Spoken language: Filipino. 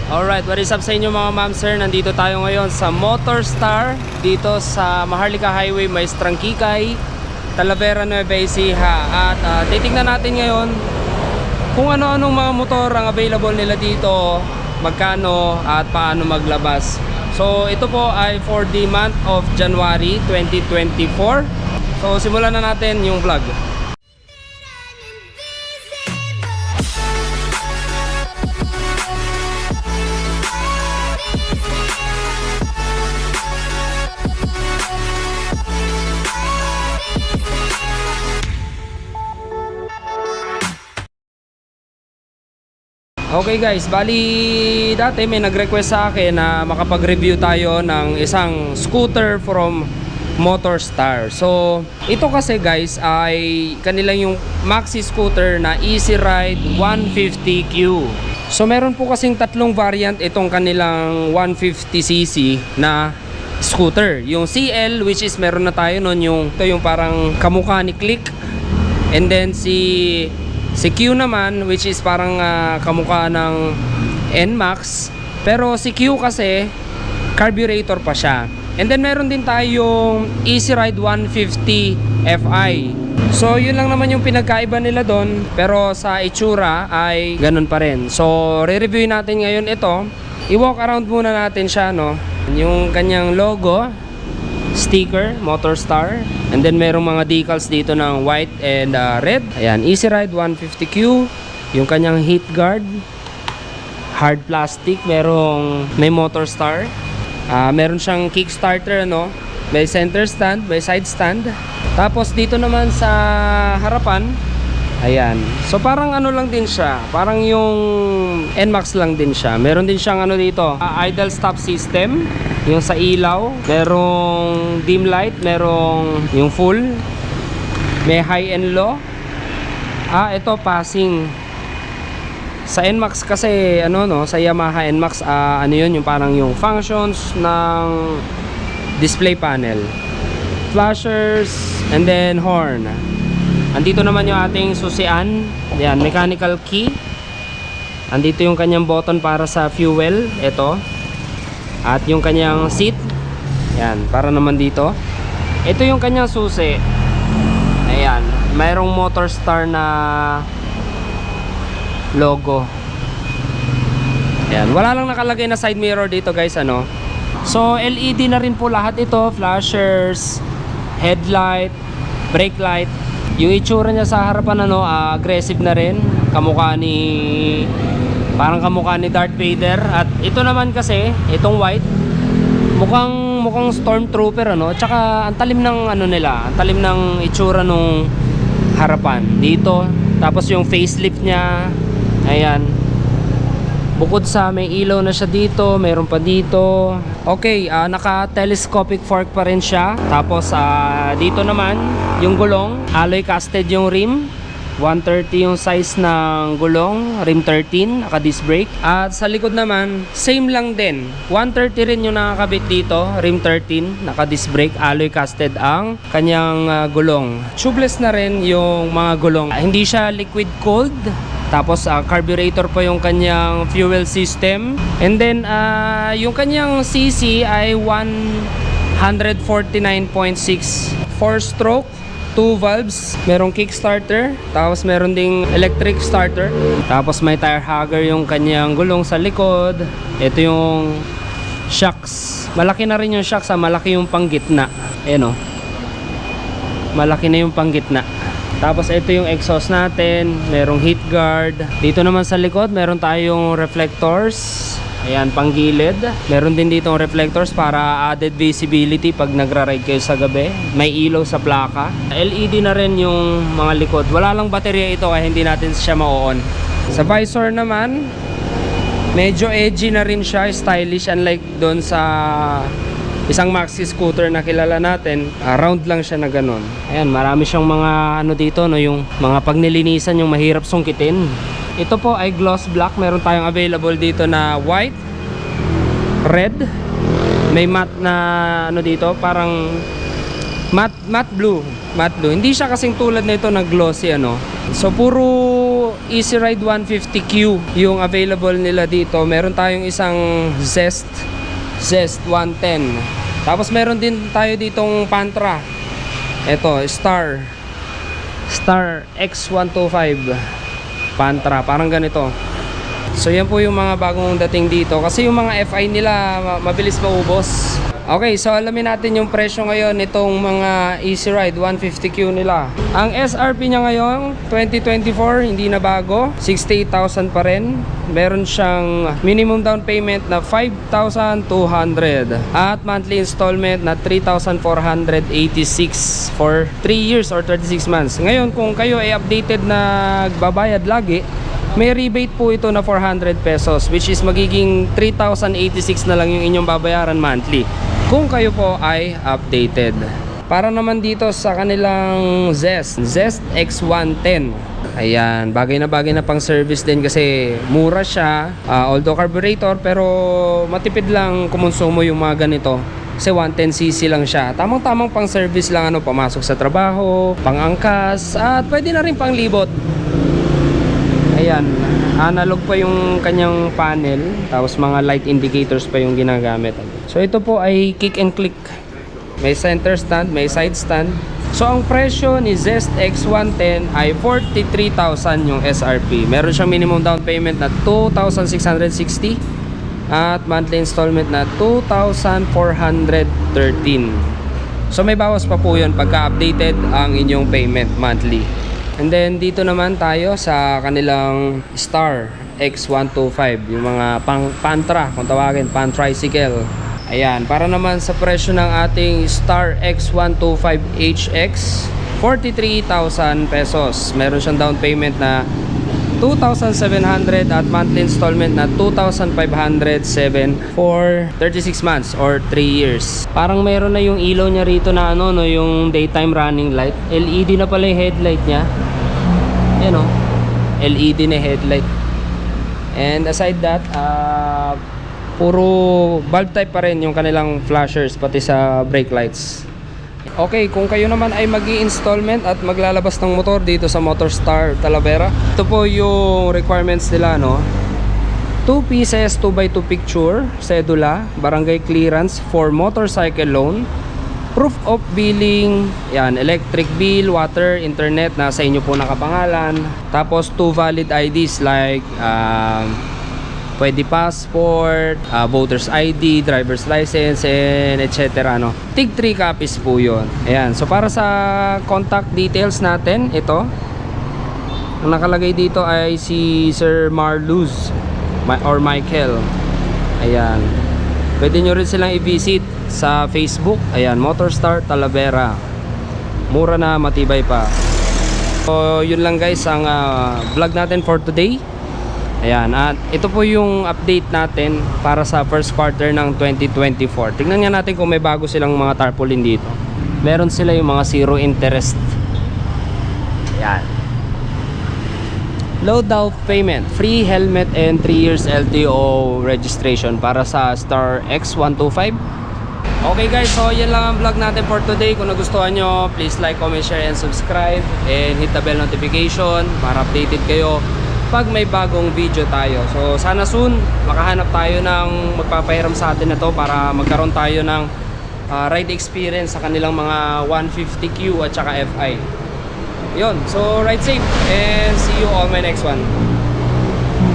Alright, what is up sa inyo mga ma'am sir? Nandito tayo ngayon sa Motorstar dito sa Maharlika Highway, may Trangkikay, Talavera, Nueva Ecija. At titignan natin ngayon kung ano-anong mga motor ang available nila dito, magkano at paano maglabas. So ito po ay for the month of January 2024. So simulan na natin yung vlog. Okay guys, bali dati may nag-request sa akin na makapag-review tayo ng isang scooter from Motorstar. So, ito kasi guys ay kanilang yung maxi scooter na Easy Ride 150Q. So, meron po kasing tatlong variant itong kanilang 150cc na scooter. Yung CL, which is meron na tayo nun, ito yung parang kamukha ni Click. And then si Q naman, which is parang kamukha ng NMAX, pero si Q kasi carburetor pa siya. And then meron din tayong Easy Ride 150 Fi. So yun lang naman yung pinagkaiba nila doon, pero sa itsura ay ganun pa rin. So re-review natin ngayon ito. I-walk around muna natin siya, no? Yung kanyang logo, sticker, Motorstar. And then merong mga decals dito ng white and red. Ayan, Easy Ride 150Q. Yung kanyang heat guard, hard plastic, may Motorstar. Meron siyang kickstarter, ano? May center stand, may side stand. Tapos dito naman sa harapan, ayan. So parang ano lang din siya, parang yung NMAX lang din siya. Meron din siyang ano dito, idle stop system. Yung sa ilaw, merong dim light, merong yung full, may high and low. Ito passing. Sa NMAX kasi ano, no, sa Yamaha NMAX, ano yun, yung parang yung functions ng display panel, flashers, and then horn. Andito naman yung ating susian. Yan, mechanical key. Andito yung kanyang button para sa fuel, ito. At yung kanyang seat, yan, para naman dito. Ito yung kanyang susi. Ayan, mayroong Motorstar na logo. Ayan, wala lang nakalagay na side mirror dito guys, ano. So LED na rin po lahat ito, flashers, headlight, brake light. Yung itsura niya sa harapan, ano, aggressive na rin, parang kamukha ni Darth Vader. At ito naman kasi, itong white, mukhang stormtrooper, ano. Tsaka ang talim ng ano nila, ang talim ng itsura nung harapan dito. Tapos yung facelift niya, ayan. Bukod sa may ilaw na siya dito, mayroon pa dito. Okay, naka-telescopic fork pa rin siya. Tapos dito naman, yung gulong, alloy casted yung rim. 130 yung size ng gulong, rim 13, naka-disc brake. At sa likod naman, same lang din. 130 rin yung nakakabit dito, rim 13, naka-disc brake, alloy casted ang kanyang gulong. Tubeless na rin yung mga gulong. Hindi siya liquid cooled. Tapos carburetor pa yung kanyang fuel system. And then yung kanyang CC ay 149.6, 4-stroke, 2 valves, merong kickstarter, tapos meron ding electric starter. Tapos may tire hugger yung kanyang gulong sa likod. Ito yung shocks. Malaki na rin yung shocks, malaki yung panggitna. Ayan, oh. Malaki na yung panggitna. Tapos ito yung exhaust natin, merong heat guard. Dito naman sa likod, meron tayong reflectors. Ayan, panggilid. Meron din dito reflectors para added visibility pag nagra-ride kayo sa gabi. May ilaw sa plaka. LED na rin yung mga likod. Wala lang baterya ito kaya hindi natin siya ma-on. Sa visor naman, medyo edgy na rin siya, stylish, unlike doon sa isang maxi scooter na kilala natin. Round lang siya na ganun. Ayan, marami siyang mga ano dito, no, yung mga pagnilinisan yung mahirap sungkitin. Ito po ay gloss black. Meron tayong available dito na white, red, may matte na ano dito, parang matte blue. Hindi siya kasing tulad nito na glossy, ano. So puro Easy Ride 150Q yung available nila dito. Meron tayong isang Zest 110. Tapos meron din tayo ditong Pantra. Ito, Star X125 Pantra, parang ganito. So yan po yung mga bagong dating dito. Kasi yung mga FI nila mabilis maubos. Okay, so alamin natin yung presyo ngayon nitong mga Easy Ride 150Q nila. Ang SRP niya ngayon 2024, hindi na bago, 68,000 pa rin. Meron siyang minimum down payment na 5,200 at monthly installment na 3,486 for 3 years or 36 months. Ngayon, kung kayo ay updated na nagbabayad lagi, may rebate po ito na 400 pesos, which is magiging 3,086 na lang yung inyong babayaran monthly kung kayo po ay updated. Para naman dito sa kanilang Zest X110, ayan, bagay na pang service din kasi mura siya, although carburetor, pero matipid lang kumonsumo yung mga ganito kasi 110cc lang siya. Tamang-tamang pang service lang, ano, pamasok sa trabaho, pang-angkas, at pwede na rin pang libot. Ayan, analog pa yung kanyang panel, tapos mga light indicators pa yung ginagamit. So ito po ay kick and click. May center stand, may side stand. So ang presyo ni Zest X110 ay 43,000 yung SRP. Meron siyang minimum down payment na 2,660 at monthly installment na 2,413. So may bawas pa po yun pagka updated ang inyong payment monthly. And then dito naman tayo sa kanilang Star X125, yung mga Pantra, kung tawagin, Pan-Tricycle. Ayan, para naman sa presyo ng ating Star X125HX, 43,000 pesos. Meron siyang down payment na 2,700 at monthly installment na 2,507 for 36 months or 3 years. Parang meron na yung ilaw niya rito na ano, no, yung daytime running light. LED na pala yung headlight niya. Yan, oh, LED na headlight. And aside that, puro bulb type pa rin yung kanilang flashers, pati sa brake lights. Okay, kung kayo naman ay mag-i-installment at maglalabas ng motor dito sa Motorstar Talavera, ito po yung requirements nila, no? 2 pieces 2x2 picture, cedula, barangay clearance for motorcycle loan, proof of billing, yan, electric bill, water, internet, nasa inyo po nakapangalan. Tapos 2 valid IDs like pwede passport, voter's ID, driver's license, and etc. No? Tig 3 copies po yun. Ayan. So para sa contact details natin, ito, ang nakalagay dito ay si Sir Marluz or Michael. Ayan. Pwede nyo rin silang i-visit sa Facebook. Ayan, Motorstar Talavera. Mura na, matibay pa. So yun lang guys ang vlog natin for today. Ayan, at ito po yung update natin para sa first quarter ng 2024. Tingnan nga natin kung may bago silang mga tarpaulin dito. Meron sila yung mga zero interest. Ayan. Low down payment, free helmet, and 3 years LTO registration para sa Star X125. Okay guys, so yan lang ang vlog natin for today. Kung nagustuhan nyo, please like, comment, share, and subscribe. And hit the bell notification para updated kayo pag may bagong video tayo. So sana soon makahanap tayo ng magpapahiram sa atin na to para magkaroon tayo ng ride experience sa kanilang mga 150Q at saka FI. Yun, so ride safe and see you on my next one.